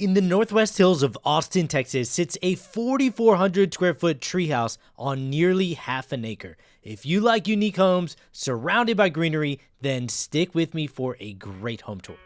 In the northwest hills of Austin, Texas, sits a 4,400 square foot treehouse on nearly half an acre. If you like unique homes surrounded by greenery, then stick with me for a great home tour.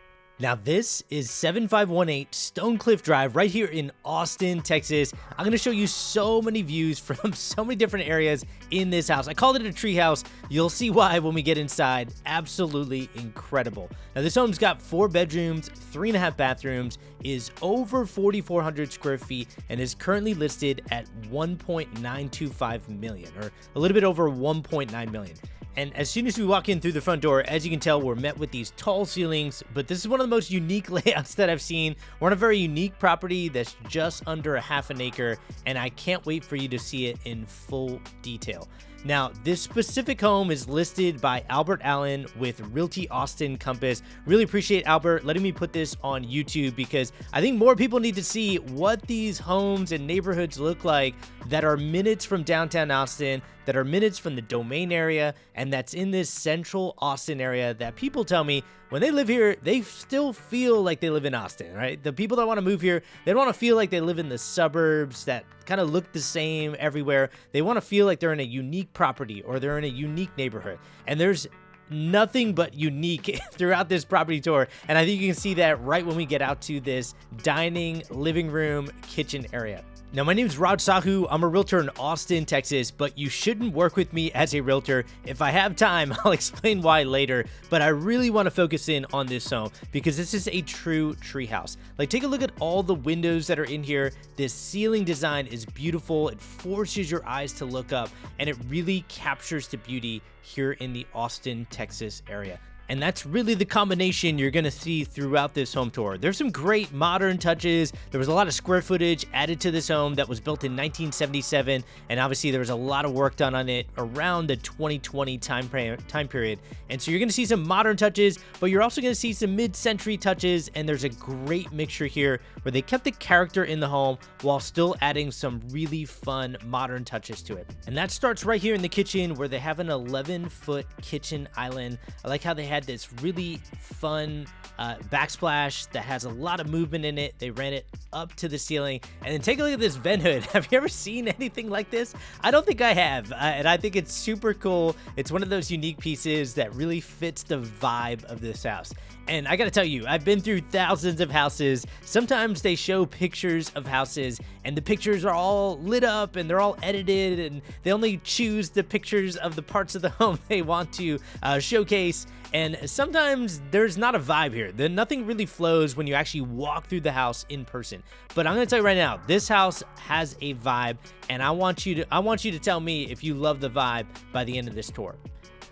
Now this is 7518 Stonecliff Drive right here in Austin, Texas. I'm going to show you so many views from so many different areas in this house. I called it a tree house. You'll see why when we get inside. Absolutely incredible. Now this home's got 4 bedrooms, 3.5 bathrooms, is over 4,400 square feet, and is currently listed at $1.925 million, or a little bit over $1.9 million. And as soon as we walk in through the front door, as you can tell, we're met with these tall ceilings, but this is one of the most unique layouts that I've seen. We're on a very unique property that's just under a half an acre, and I can't wait for you to see it in full detail. Now, this specific home is listed by Albert Allen with Realty Austin Compass. Really appreciate Albert letting me put this on YouTube, because I think more people need to see what these homes and neighborhoods look like that are minutes from downtown Austin, that are minutes from the Domain area, and that's in this central Austin area that people tell me when they live here, they still feel like they live in Austin, right? The people that want to move here, they don't want to feel like they live in the suburbs that kind of look the same everywhere. They want to feel like they're in a unique property or they're in a unique neighborhood. And there's nothing but unique throughout this property tour, and I think you can see that right when we get out to this dining, living room, kitchen area. Now, my name is Raj Sahoo. I'm a realtor in Austin, Texas, but you shouldn't work with me as a realtor. If I have time, I'll explain why later, but I really want to focus in on this home because this is a true treehouse. Like, take a look at all the windows that are in here. This ceiling design is beautiful. It forces your eyes to look up, and it really captures the beauty here in the Austin, Texas area. And that's really the combination you're going to see throughout this home tour. There's some great modern touches. There was a lot of square footage added to this home that was built in 1977. And obviously there was a lot of work done on it around the 2020 time period. And so you're going to see some modern touches, but you're also going to see some mid-century touches. And there's a great mixture here where they kept the character in the home while still adding some really fun modern touches to it. And that starts right here in the kitchen, where they have an 11-foot kitchen island. I like how they had this really fun backsplash that has a lot of movement in it. They ran it up to the ceiling. And then take a look at this vent hood. Have you ever seen anything like this? I don't think I have, and I think it's super cool. It's one of those unique pieces that really fits the vibe of this house. And I gotta tell you, I've been through thousands of houses. Sometimes they show pictures of houses and the pictures are all lit up and they're all edited, and they only choose the pictures of the parts of the home they want to showcase. And sometimes there's not a vibe here. Nothing really flows when you actually walk through the house in person. But I'm gonna tell you right now, this house has a vibe, and I want you to tell me if you love the vibe by the end of this tour.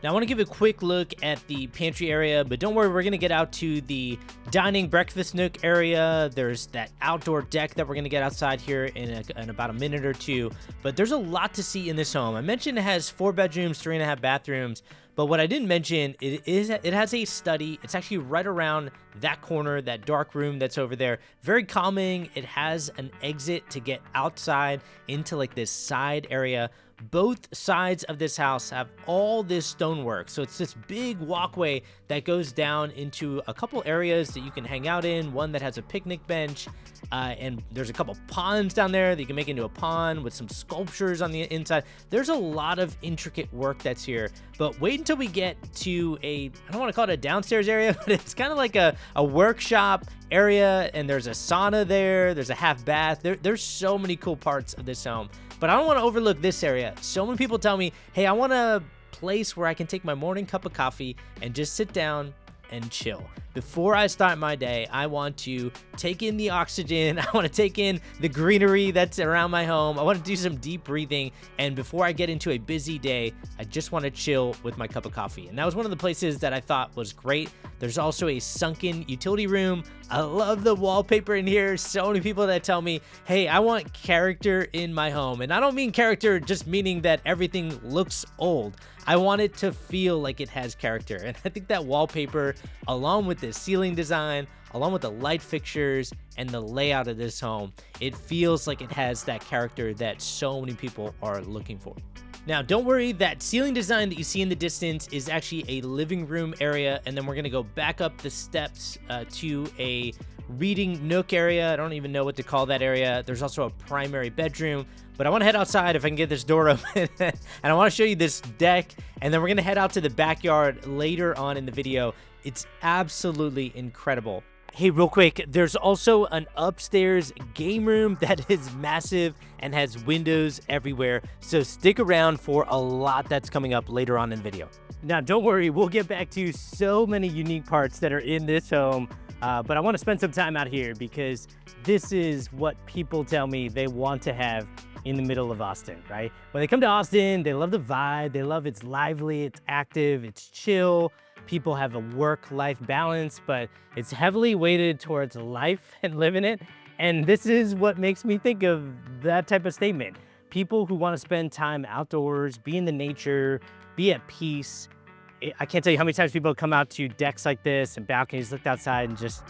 Now, I want to give a quick look at the pantry area, but don't worry, we're going to get out to the dining breakfast nook area. There's that outdoor deck that we're going to get outside here in about a minute or two, but there's a lot to see in this home. I mentioned it has 4 bedrooms, 3.5 bathrooms, but what I didn't mention it has a study. It's actually right around that corner, that dark room that's over there. Very calming. It has an exit to get outside into like this side area. Both sides of this house have all this stonework, so it's this big walkway that goes down into a couple areas that you can hang out in. One that has a picnic bench, and there's a couple ponds down there that you can make into a pond with some sculptures on the inside. There's a lot of intricate work that's here, but wait until we get to I don't want to call it a downstairs area, but it's kind of like a workshop area, and there's a sauna there. There's a half bath. There's so many cool parts of this home. But I don't want to overlook this area. So many people tell me, hey, I want a place where I can take my morning cup of coffee and just sit down and chill. Before I start my day, I want to take in the oxygen. I want to take in the greenery that's around my home. I want to do some deep breathing. And before I get into a busy day, I just want to chill with my cup of coffee. And that was one of the places that I thought was great. There's also a sunken utility room. I love the wallpaper in here. So many people that tell me, hey, I want character in my home. And I don't mean character just meaning that everything looks old. I want it to feel like it has character. And I think that wallpaper, along with the ceiling design, along with the light fixtures and the layout of this home, it feels like it has that character that so many people are looking for. Now, don't worry, that ceiling design that you see in the distance is actually a living room area, and then we're gonna go back up the steps to a reading nook area. I don't even know what to call that area. There's also a primary bedroom, but I wanna head outside if I can get this door open, and I wanna show you this deck, and then we're gonna head out to the backyard later on in the video. It's absolutely incredible. Hey, real quick, there's also an upstairs game room that is massive and has windows everywhere, so stick around for a lot that's coming up later on in the video. Now, don't worry, we'll get back to so many unique parts that are in this home, but I want to spend some time out here because this is what people tell me they want to have in the middle of Austin, right? When they come to Austin, they love the vibe, they love it's lively, it's active, it's chill. People have a work-life balance, but it's heavily weighted towards life and living it. And this is what makes me think of that type of statement. People who want to spend time outdoors, be in the nature, be at peace. I can't tell you how many times people come out to decks like this and balconies, look outside and just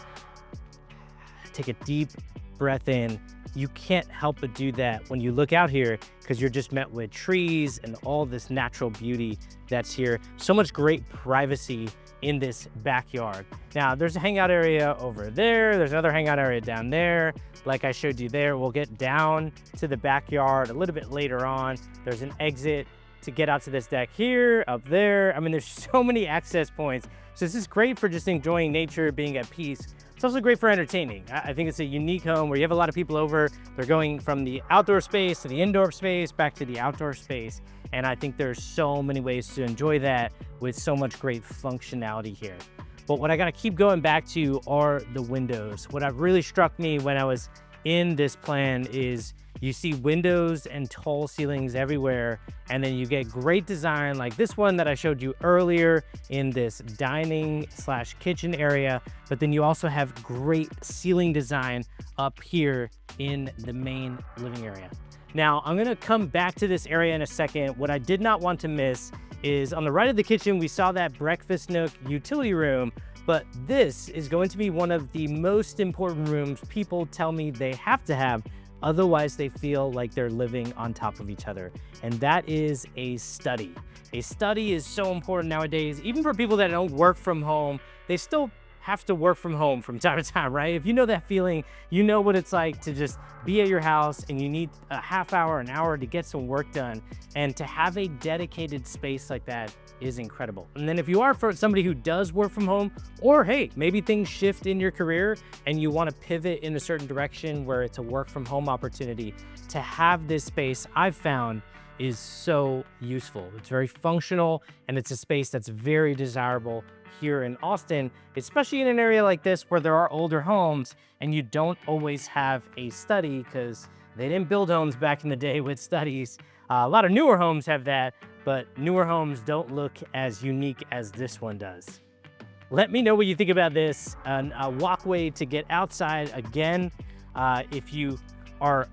take a deep breath in. You can't help but do that when you look out here because you're just met with trees and all this natural beauty that's here. So much great privacy in this backyard. Now, there's a hangout area over there. There's another hangout area down there. Like I showed you there, we'll get down to the backyard a little bit later on. There's an exit to get out to this deck here, up there. I mean, there's so many access points. So this is great for just enjoying nature, being at peace. It's also great for entertaining. I think it's a unique home where you have a lot of people over. They're going from the outdoor space to the indoor space, back to the outdoor space. And I think there's so many ways to enjoy that with so much great functionality here. But what I gotta keep going back to are the windows. What really struck me when I was in this plan is you see windows and tall ceilings everywhere, and then you get great design like this one that I showed you earlier in this dining / kitchen area, but then you also have great ceiling design up here in the main living area. Now, I'm gonna come back to this area in a second. What I did not want to miss is on the right of the kitchen, we saw that breakfast nook utility room, but this is going to be one of the most important rooms people tell me they have to have. Otherwise, they feel like they're living on top of each other. And that is a study. A study is so important nowadays. Even for people that don't work from home, they still have to work from home from time to time, right? If you know that feeling, you know what it's like to just be at your house and you need a half hour, an hour to get some work done. And to have a dedicated space like that is incredible. And then if you are for somebody who does work from home, or hey, maybe things shift in your career and you want to pivot in a certain direction where it's a work from home opportunity, to have this space I've found is so useful. It's very functional and it's a space that's very desirable here in Austin, especially in an area like this where there are older homes and you don't always have a study because they didn't build homes back in the day with studies. A lot of newer homes have that, but newer homes don't look as unique as this one does. Let me know what you think about this. A walkway to get outside again. If you are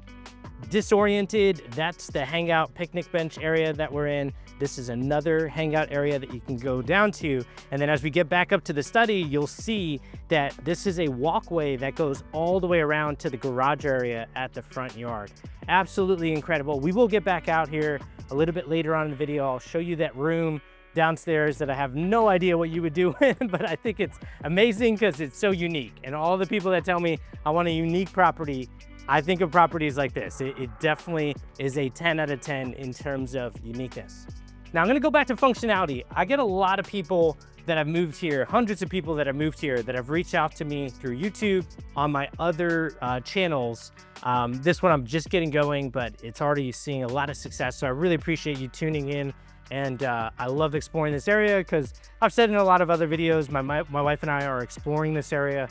disoriented, that's the hangout picnic bench area that we're in. This is another hangout area that you can go down to. And then as we get back up to the study, you'll see that this is a walkway that goes all the way around to the garage area at the front yard. Absolutely incredible. We will get back out here a little bit later on in the video. I'll show you that room downstairs that I have no idea what you would do in, but I think it's amazing because it's so unique. And all the people that tell me I want a unique property, I think of properties like this. It definitely is a 10 out of 10 in terms of uniqueness. Now I'm gonna go back to functionality. I get a lot of people that have moved here, hundreds of people that have moved here that have reached out to me through YouTube, on my other channels. This one I'm just getting going, but it's already seeing a lot of success. So I really appreciate you tuning in. And I love exploring this area because I've said in a lot of other videos, my wife and I are exploring this area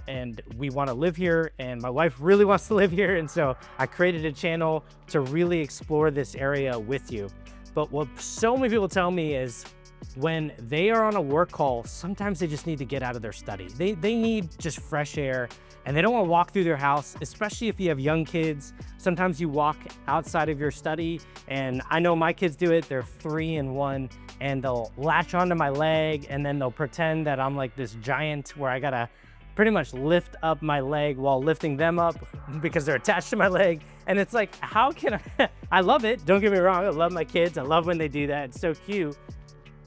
and we want to live here, and my wife really wants to live here. And so I created a channel to really explore this area with you. But what so many people tell me is when they are on a work call, sometimes they just need to get out of their study. They need just fresh air, and they don't want to walk through their house, especially if you have young kids. Sometimes you walk outside of your study, and I know my kids do it. They're 3 and 1, and they'll latch onto my leg, and then they'll pretend that I'm like this giant where I gotta pretty much lift up my leg while lifting them up because they're attached to my leg. And it's like, how can I, I love it. Don't get me wrong. I love my kids. I love when they do that. It's so cute.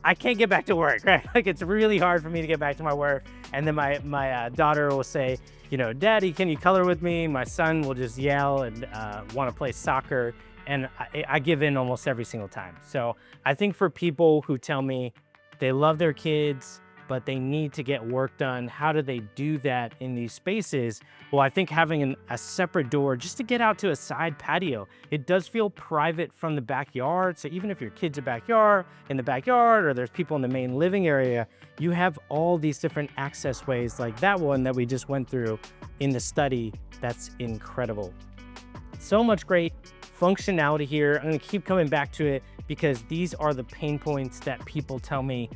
I can't get back to work, right? Like it's really hard for me to get back to my work. And then my daughter will say, you know, Daddy, can you color with me? My son will just yell and want to play soccer. And I give in almost every single time. So I think for people who tell me they love their kids, but they need to get work done, how do they do that in these spaces? Well, I think having a separate door just to get out to a side patio, it does feel private from the backyard. So even if your kids are in the backyard, or there's people in the main living area, you have all these different access ways like that one that we just went through in the study. That's incredible. So much great functionality here. I'm gonna keep coming back to it because these are the pain points that people tell me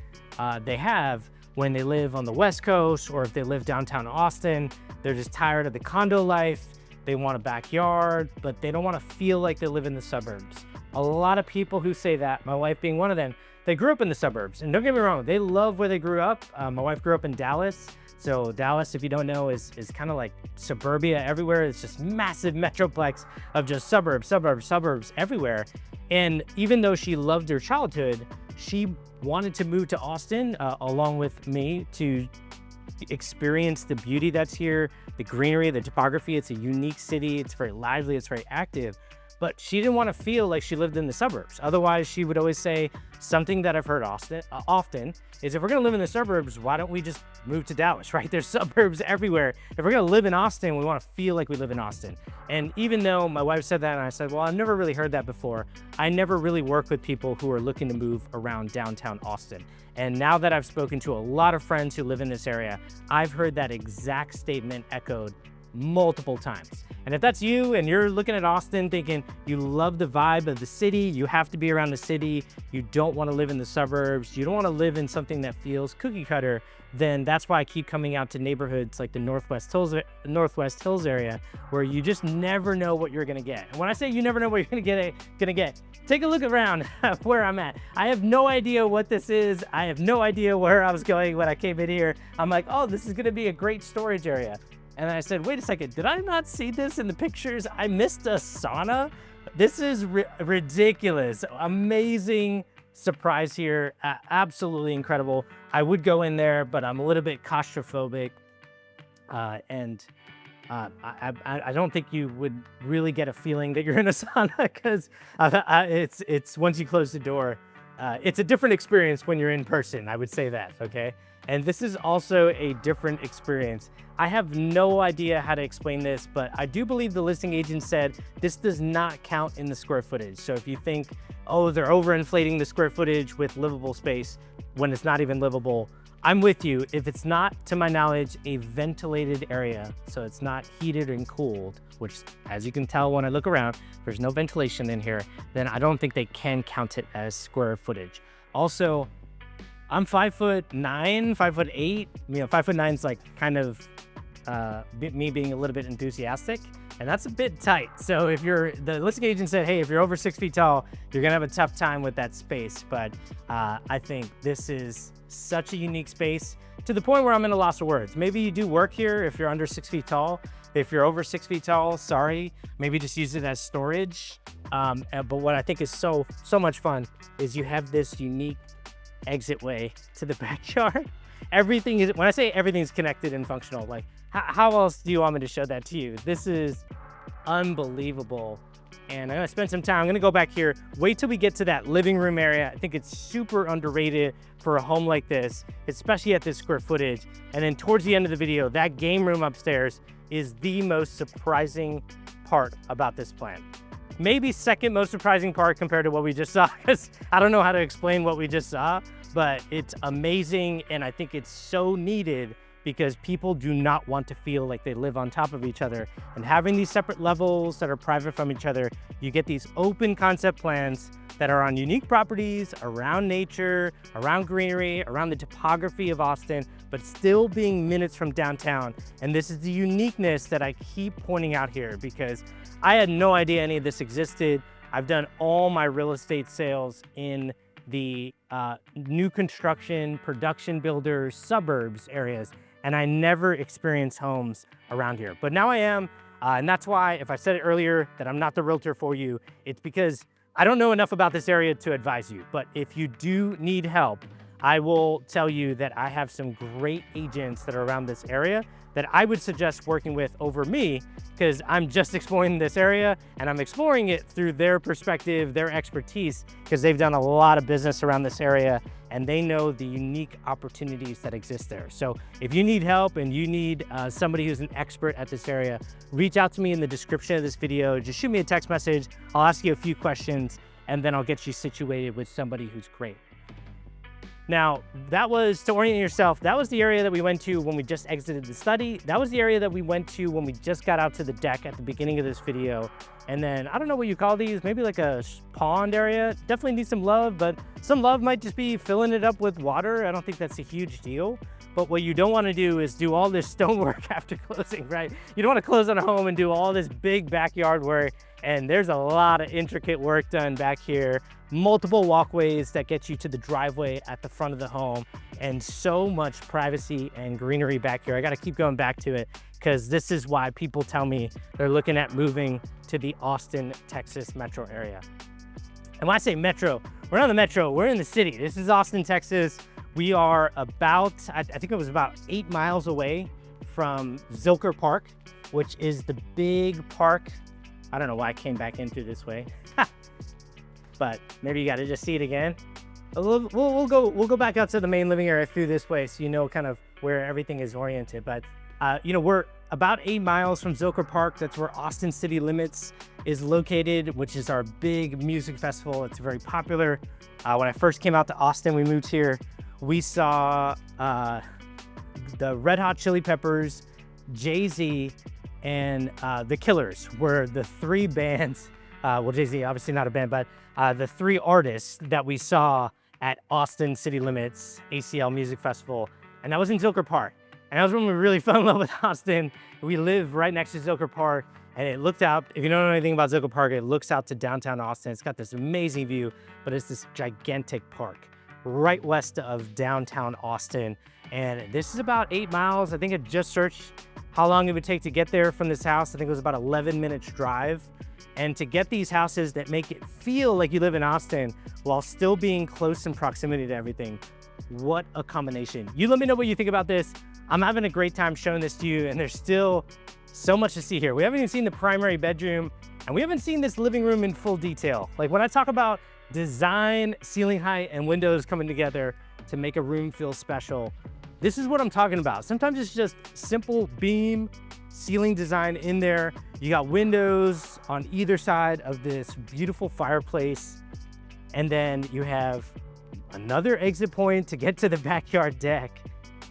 they have when they live on the West Coast, or if they live downtown Austin. They're just tired of the condo life. They want a backyard, but they don't want to feel like they live in the suburbs. A lot of people who say that, my wife being one of them, they grew up in the suburbs. And don't get me wrong, they love where they grew up. My wife grew up in Dallas. So Dallas, if you don't know, is kind of like suburbia everywhere. It's just massive metroplex of just suburbs everywhere. And even though she loved her childhood, she wanted to move to Austin along with me to experience the beauty that's here, the greenery, the topography. It's a unique city. It's very lively. It's very active. But she didn't want to feel like she lived in the suburbs. Otherwise, she would always say something that I've heard often is, if we're going to live in the suburbs, why don't we just move to Dallas, right? There's suburbs everywhere. If we're going to live in Austin, we want to feel like we live in Austin. And even though my wife said that, and I said, well, I've never really heard that before, I never really work with people who are looking to move around downtown Austin. And now that I've spoken to a lot of friends who live in this area, I've heard that exact statement echoed multiple times. And if that's you and you're looking at Austin thinking you love the vibe of the city, you have to be around the city, you don't want to live in the suburbs, you don't want to live in something that feels cookie cutter, then that's why I keep coming out to neighborhoods like the Northwest Hills area, where you just never know what you're going to get. And when I say you never know what you're going to get, take a look around where I'm at. I have no idea what this is. I have no idea where I was going when I came in here. I'm like, oh, this is going to be a great storage area. And I said, wait a second, did I not see this in the pictures? I missed a sauna? This is ridiculous. Amazing surprise here. Absolutely incredible. I would go in there, but I'm a little bit claustrophobic. I don't think you would really get a feeling that you're in a sauna, because it's once you close the door, it's a different experience when you're in person. I would say that, okay? And this is also a different experience. I have no idea how to explain this, but I do believe the listing agent said this does not count in the square footage. So if you think, oh, they're overinflating the square footage with livable space when it's not even livable, I'm with you. If it's not, to my knowledge, a ventilated area, so it's not heated and cooled, which, as you can tell when I look around, there's no ventilation in here, then I don't think they can count it as square footage. Also, I'm 5'9", 5'8". You know, 5'9" is like kind of me being a little bit enthusiastic, and that's a bit tight. So if the listing agent said, hey, if you're over 6 feet tall, you're gonna have a tough time with that space. But I think this is such a unique space, to the point where I'm in a loss of words. Maybe you do work here if you're under 6 feet tall. If you're over 6 feet tall, sorry, maybe just use it as storage. But what I think is so much fun is you have this unique exit way to the backyard. Everything is, when I say everything's connected and functional, like how else do you want me to show that to you? This is unbelievable. And I'm gonna spend some time, I'm gonna go back here, wait till we get to that living room area. I think it's super underrated for a home like this, especially at this square footage. And then towards the end of the video, that game room upstairs is the most surprising part about this plan. Maybe second most surprising part compared to what we just saw, because I don't know how to explain what we just saw, but it's amazing. And I think it's so needed, because people do not want to feel like they live on top of each other. And having these separate levels that are private from each other, you get these open concept plans that are on unique properties, around nature, around greenery, around the topography of Austin, but still being minutes from downtown. And this is the uniqueness that I keep pointing out here, because I had no idea any of this existed. I've done all my real estate sales in the new construction, production builders, suburbs areas. and I never experienced homes around here. But now I am, and that's why, if I said it earlier that I'm not the realtor for you, it's because I don't know enough about this area to advise you. But if you do need help, I will tell you that I have some great agents that are around this area that I would suggest working with over me, because I'm just exploring this area and I'm exploring it through their perspective, their expertise, because they've done a lot of business around this area and they know the unique opportunities that exist there. So if you need help and you need somebody who's an expert at this area, reach out to me in the description of this video. Just shoot me a text message. I'll ask you a few questions and then I'll get you situated with somebody who's great. Now, that was, to orient yourself, that was the area that we went to when we just exited the study. That was the area that we went to when we just got out to the deck at the beginning of this video. And then, I don't know what you call these, maybe like a pond area. Definitely needs some love, but some love might just be filling it up with water. I don't think that's a huge deal. But what you don't want to do is do all this stonework after closing, right? You don't want to close on a home and do all this big backyard work. And there's a lot of intricate work done back here. Multiple walkways that get you to the driveway at the front of the home, and so much privacy and greenery back here. I got to keep going back to it because this is why people tell me they're looking at moving to the Austin, Texas metro area. And when I say metro, we're not in the metro, we're in the city. This is Austin, Texas. We are about, I think it was about 8 miles away from Zilker Park, which is the big park. I don't know why I came back in through this way. But maybe you got to just see it again. We'll go back out to the main living area through this way, so you know kind of where everything is oriented. But you know, we're about 8 miles from Zilker Park. That's where Austin City Limits is located, which is our big music festival. It's very popular. When I first came out to Austin, we moved here. We saw the Red Hot Chili Peppers, Jay-Z, and the Killers were the 3 bands. Well, Jay-Z, obviously not a band, but the 3 artists that we saw at Austin City Limits ACL Music Festival. And that was in Zilker Park. And that was when we really fell in love with Austin. We live right next to Zilker Park, and it looked out, if you don't know anything about Zilker Park, it looks out to downtown Austin. It's got this amazing view, but it's this gigantic park right west of downtown Austin. And this is about 8 miles. I think I just searched how long it would take to get there from this house. I think it was about 11 minutes drive. And to get these houses that make it feel like you live in Austin while still being close in proximity to everything, what a combination. You let me know what you think about this. I'm having a great time showing this to you, and there's still so much to see here. We haven't even seen the primary bedroom, and we haven't seen this living room in full detail. Like when I talk about design, ceiling height, and windows coming together to make a room feel special, this is what I'm talking about. Sometimes it's just simple beam, ceiling design in there. You got windows on either side of this beautiful fireplace. And then you have another exit point to get to the backyard deck,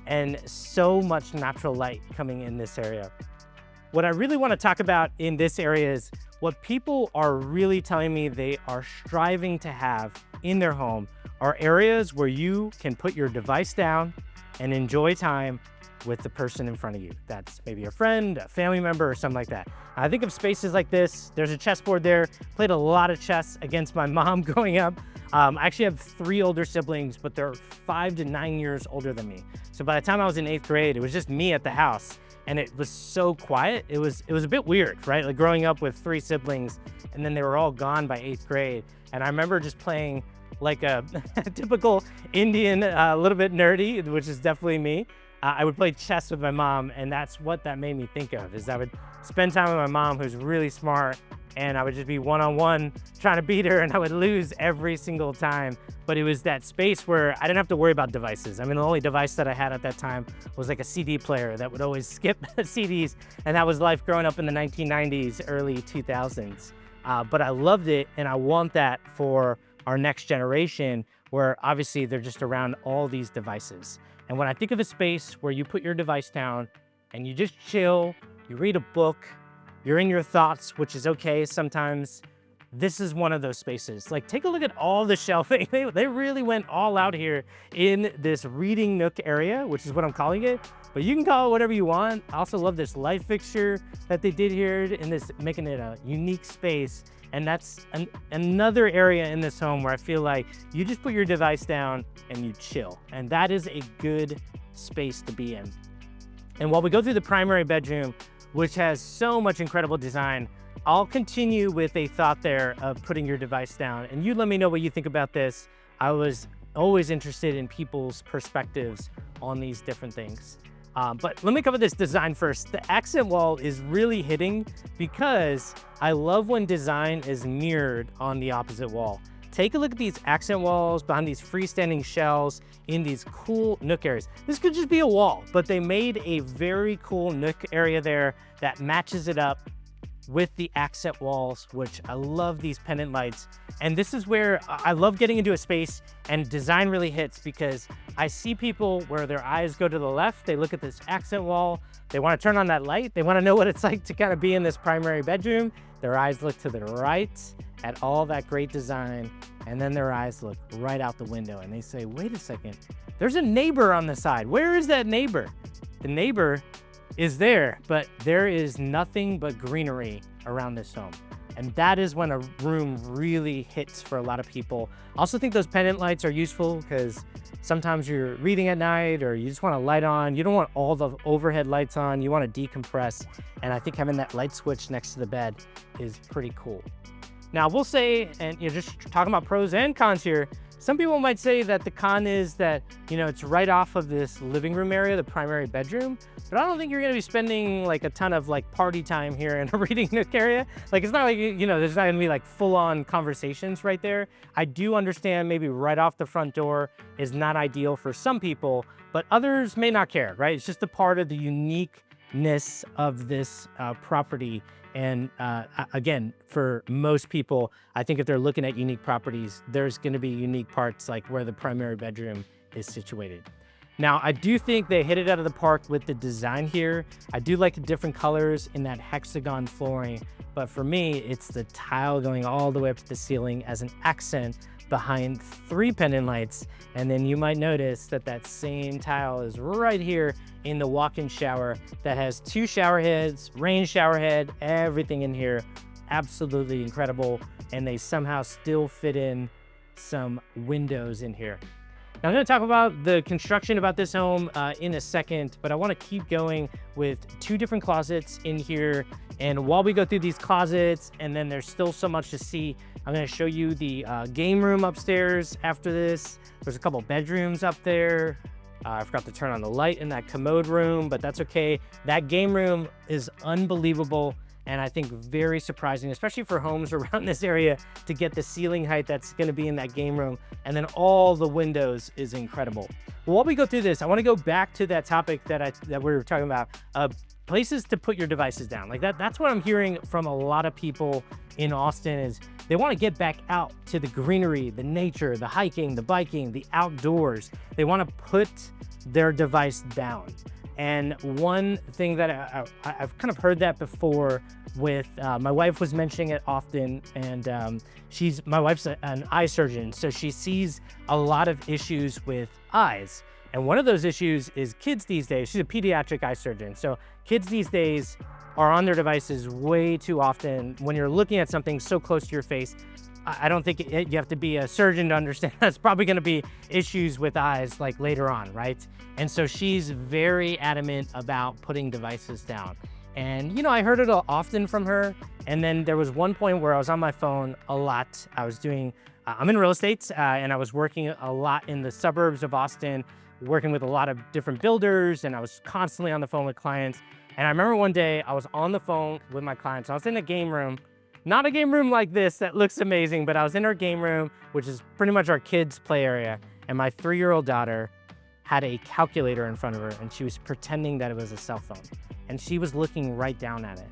and so much natural light coming in this area. What I really want to talk about in this area is what people are really telling me they are striving to have in their home are areas where you can put your device down and enjoy time with the person in front of you. That's maybe a friend, a family member, or something like that. I think of spaces like this. There's a chessboard there. Played a lot of chess against my mom growing up. I actually have 3 older siblings, but they're 5 to 9 years older than me. So by the time I was in 8th grade, it was just me at the house, and it was so quiet. It was a bit weird, right? Like growing up with 3 siblings, and then they were all gone by 8th grade. And I remember just playing like a typical Indian, a little bit nerdy, which is definitely me. I would play chess with my mom, and that's what that made me think of, is I would spend time with my mom, who's really smart, and I would just be one-on-one trying to beat her, and I would lose every single time. But it was that space where I didn't have to worry about devices. I mean, the only device that I had at that time was like a CD player that would always skip CDs, and that was life growing up in the 1990s, early 2000s. But I loved it, and I want that for our next generation, where obviously they're just around all these devices. And when I think of a space where you put your device down and you just chill, you read a book, you're in your thoughts, which is okay sometimes, this is one of those spaces. Like, take a look at all the shelving. They really went all out here in this reading nook area, which is what I'm calling it. But you can call it whatever you want. I also love this light fixture that they did here in this, making it a unique space. And that's another area in this home where I feel like you just put your device down and you chill. And that is a good space to be in. And while we go through the primary bedroom, which has so much incredible design, I'll continue with a thought there of putting your device down. And you let me know what you think about this. I was always interested in people's perspectives on these different things. But let me cover this design first. The accent wall is really hitting because I love when design is mirrored on the opposite wall. Take a look at these accent walls behind these freestanding shells in these cool nook areas. This could just be a wall, but they made a very cool nook area there that matches it up with the accent walls, which I love these pendant lights. And this is where I love getting into a space and design really hits, because I see people where their eyes go to the left, they look at this accent wall, they want to turn on that light, they want to know what it's like to kind of be in this primary bedroom. Their eyes look to the right at all that great design, and then their eyes look right out the window and they say, wait a second, there's a neighbor on the side. Where is that neighbor? The neighbor is there, but there is nothing but greenery around this home. And that is when a room really hits for a lot of people. I also think those pendant lights are useful because sometimes you're reading at night or you just want a light on. You don't want all the overhead lights on. You want to decompress. And I think having that light switch next to the bed is pretty cool. Now, we'll say, and just talking about pros and cons here, some people might say that the con is that, it's right off of this living room area, the primary bedroom, but I don't think you're going to be spending like a ton of like party time here in a reading nook area. Like, it's not like, there's not going to be like full on conversations right there. I do understand maybe right off the front door is not ideal for some people, but others may not care, right? It's just a part of the uniqueness of this property. And again, for most people, I think if they're looking at unique properties, there's going to be unique parts like where the primary bedroom is situated. Now, I do think they hit it out of the park with the design here. I do like the different colors in that hexagon flooring, but for me, it's the tile going all the way up to the ceiling as an accent behind 3 pendant lights. And then you might notice that that same tile is right here in the walk-in shower that has 2 shower heads, rain shower head, everything in here. Absolutely incredible. And they somehow still fit in some windows in here. Now, I'm going to talk about the construction about this home in a second, but I want to keep going with 2 different closets in here. And while we go through these closets, and then there's still so much to see, I'm going to show you the game room upstairs after this. There's a couple bedrooms up there. I forgot to turn on the light in that commode room, but that's okay. That game room is unbelievable. And I think very surprising, especially for homes around this area, to get the ceiling height that's going to be in that game room. And then all the windows is incredible. Well, while we go through this, I want to go back to that topic that we were talking about, places to put your devices down. Like that's what I'm hearing from a lot of people in Austin is they want to get back out to the greenery, the nature, the hiking, the biking, the outdoors. They want to put their device down. And one thing that I've kind of heard that before with my wife was mentioning it often, and my wife's an eye surgeon, so she sees a lot of issues with eyes. And one of those issues is kids these days. She's a pediatric eye surgeon, so kids these days are on their devices way too often. When you're looking at something so close to your face, I don't think you have to be a surgeon to understand that's probably going to be issues with eyes like later on, right? And so she's very adamant about putting devices down. And, I heard it often from her. And then there was one point where I was on my phone a lot. I'm in real estate and I was working a lot in the suburbs of Austin, working with a lot of different builders, and I was constantly on the phone with clients. And I remember one day I was on the phone with my clients. I was in a game room. Not a game room like this that looks amazing, but I was in our game room, which is pretty much our kids' play area. And my 3-year-old daughter had a calculator in front of her, and she was pretending that it was a cell phone. And she was looking right down at it.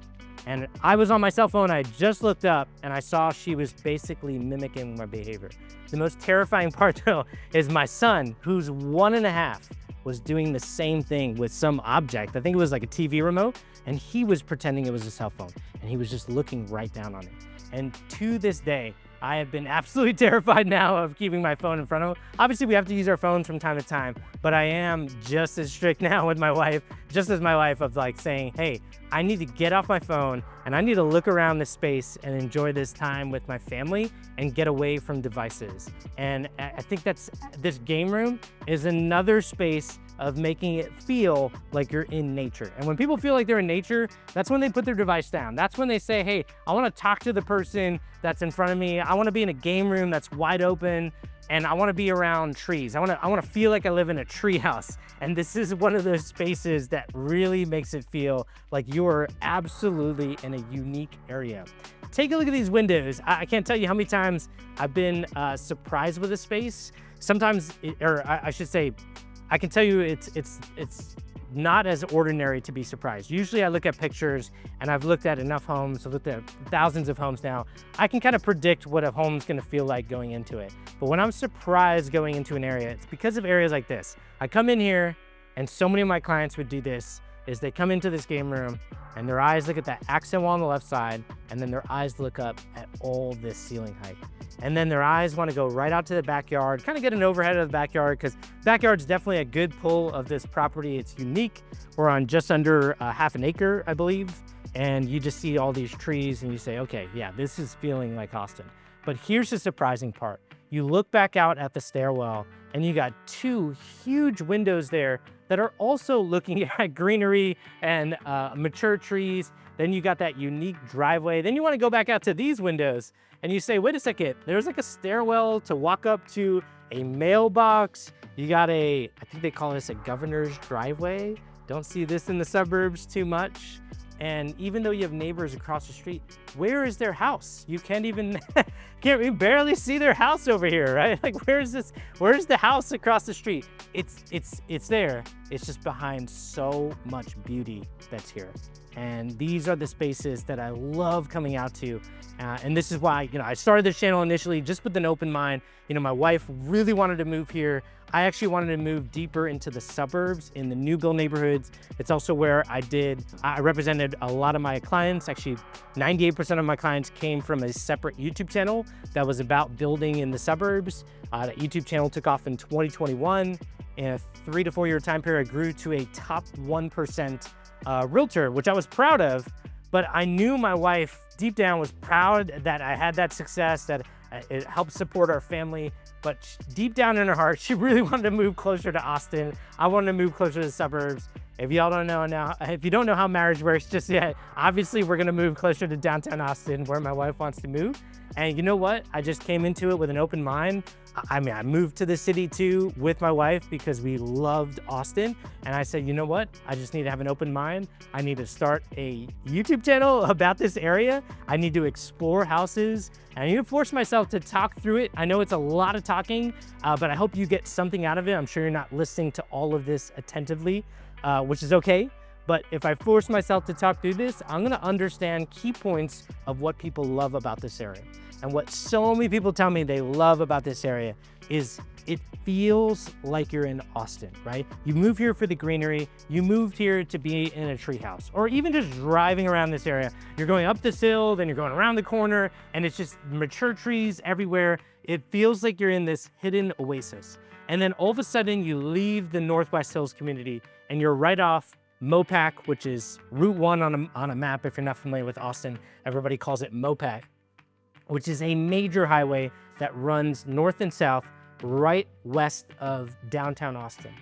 And I was on my cell phone, I just looked up, and I saw she was basically mimicking my behavior. The most terrifying part, though, is my son, who's 1.5, was doing the same thing with some object. I think it was like a TV remote, and he was pretending it was a cell phone, and he was just looking right down on it. And to this day, I have been absolutely terrified now of keeping my phone in front of him. Obviously, we have to use our phones from time to time, but I am just as strict now with my wife, just as my wife, of like saying, hey, I need to get off my phone and I need to look around this space and enjoy this time with my family and get away from devices. And I think this game room is another space of making it feel like you're in nature. And when people feel like they're in nature, that's when they put their device down. That's when they say, hey, I want to talk to the person that's in front of me. I want to be in a game room that's wide open, and I want to be around trees. I want to feel like I live in a tree house. And this is one of those spaces that really makes it feel like you're absolutely in a unique area. Take a look at these windows. I can't tell you how many times I've been surprised with a space. Sometimes, I should say, I can tell you it's not as ordinary to be surprised. Usually I look at pictures, and I've looked at enough homes, I've looked at thousands of homes now. I can kind of predict what a home's gonna feel like going into it. But when I'm surprised going into an area, it's because of areas like this. I come in here, and so many of my clients would do this, is they come into this game room and their eyes look at that accent wall on the left side, and then their eyes look up at all this ceiling height. And then their eyes want to go right out to the backyard, kind of get an overhead of the backyard, because backyard's definitely a good pull of this property. It's unique. We're on just under half an acre, I believe. And you just see all these trees and you say, okay, yeah, this is feeling like Austin. But here's the surprising part. You look back out at the stairwell and you got two huge windows there that are also looking at greenery and mature trees. Then you got that unique driveway. Then you want to go back out to these windows and you say, wait a second, there's like a stairwell to walk up to a mailbox. You got I think they call this a governor's driveway. Don't see this in the suburbs too much. And even though you have neighbors across the street, where is their house? You can't even, we barely see their house over here, right? Like, where's the house across the street? It's there. It's just behind so much beauty that's here. And these are the spaces that I love coming out to. And this is why, I started this channel initially just with an open mind. My wife really wanted to move here. I actually wanted to move deeper into the suburbs, in the new build neighborhoods. It's also where I represented a lot of my clients. Actually, 98% of my clients came from a separate YouTube channel that was about building in the suburbs. That YouTube channel took off in 2021. In a 3 to 4 year time period, I grew to a top 1% realtor, which I was proud of. But I knew my wife deep down was proud that I had that success, that it helped support our family. But deep down in her heart, she really wanted to move closer to Austin. I wanted to move closer to the suburbs. If y'all don't know now, if you don't know how marriage works just yet, obviously we're gonna move closer to downtown Austin, where my wife wants to move. And you know what? I just came into it with an open mind. I moved to the city too with my wife because we loved Austin. And I said, you know what? I just need to have an open mind. I need to start a YouTube channel about this area. I need to explore houses. And I need to force myself to talk through it. I know it's a lot of talking, but I hope you get something out of it. I'm sure you're not listening to all of this attentively, which is okay. But if I force myself to talk through this, I'm gonna understand key points of what people love about this area. And what so many people tell me they love about this area is it feels like you're in Austin, right? You move here for the greenery, you moved here to be in a treehouse, or even just driving around this area. You're going up this hill, then you're going around the corner, and it's just mature trees everywhere. It feels like you're in this hidden oasis. And then all of a sudden you leave the Northwest Hills community and you're right off Mopac, which is Route 1 on a map. If you're not familiar with Austin, everybody calls it Mopac, which is a major highway that runs north and south right west of downtown Austin.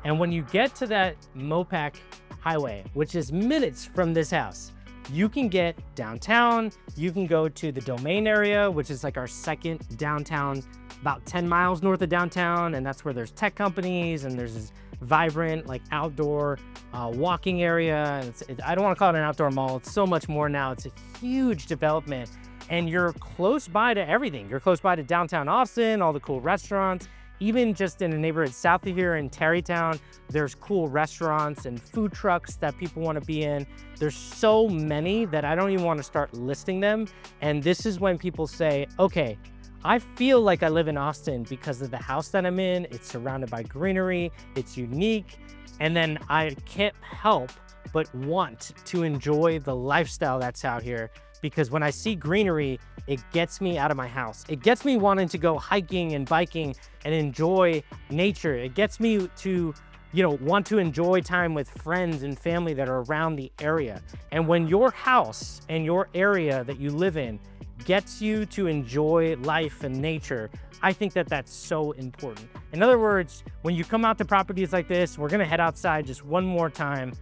And when you get to that Mopac highway, which is minutes from this house, you can get downtown, you can go to the Domain area, which is like our second downtown, about 10 miles north of downtown, and that's where there's tech companies and there's this vibrant like outdoor walking area. I don't want to call it an outdoor mall. It's so much more now. It's a huge development. And you're close by to everything. You're close by to downtown Austin, all the cool restaurants. Even just in a neighborhood south of here in Tarrytown, there's cool restaurants and food trucks that people want to be in. There's so many that I don't even want to start listing them. And this is when people say, okay, I feel like I live in Austin because of the house that I'm in. It's surrounded by greenery, it's unique. And then I can't help but want to enjoy the lifestyle that's out here, because when I see greenery, it gets me out of my house. It gets me wanting to go hiking and biking and enjoy nature. It gets me to, want to enjoy time with friends and family that are around the area. And when your house and your area that you live in gets you to enjoy life and nature, I think that that's so important. In other words, when you come out to properties like this, we're gonna head outside just one more time.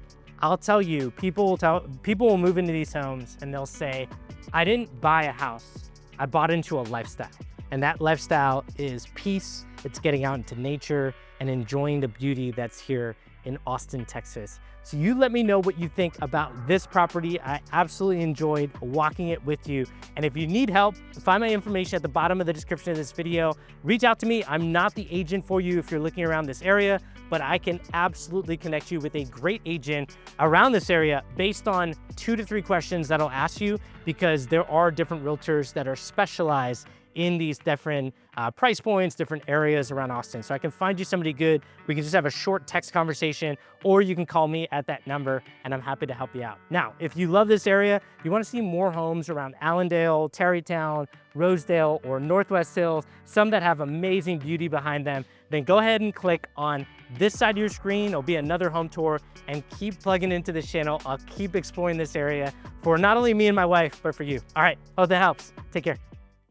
I'll tell you, people will move into these homes and they'll say, I didn't buy a house, I bought into a lifestyle. And that lifestyle is peace, it's getting out into nature and enjoying the beauty that's here in Austin, Texas. So you let me know what you think about this property. I absolutely enjoyed walking it with you. And if you need help, find my information at the bottom of the description of this video. Reach out to me. I'm not the agent for you if you're looking around this area, but I can absolutely connect you with a great agent around this area based on 2 to 3 questions that I'll ask you, because there are different realtors that are specialized in these different price points, different areas around Austin. So I can find you somebody good. We can just have a short text conversation, or you can call me at that number and I'm happy to help you out. Now, if you love this area, you wanna see more homes around Allendale, Tarrytown, Rosedale, or Northwest Hills, some that have amazing beauty behind them, then go ahead and click on this side of your screen. It'll be another home tour, and keep plugging into this channel. I'll keep exploring this area for not only me and my wife, but for you. All right, hope that helps. Take care.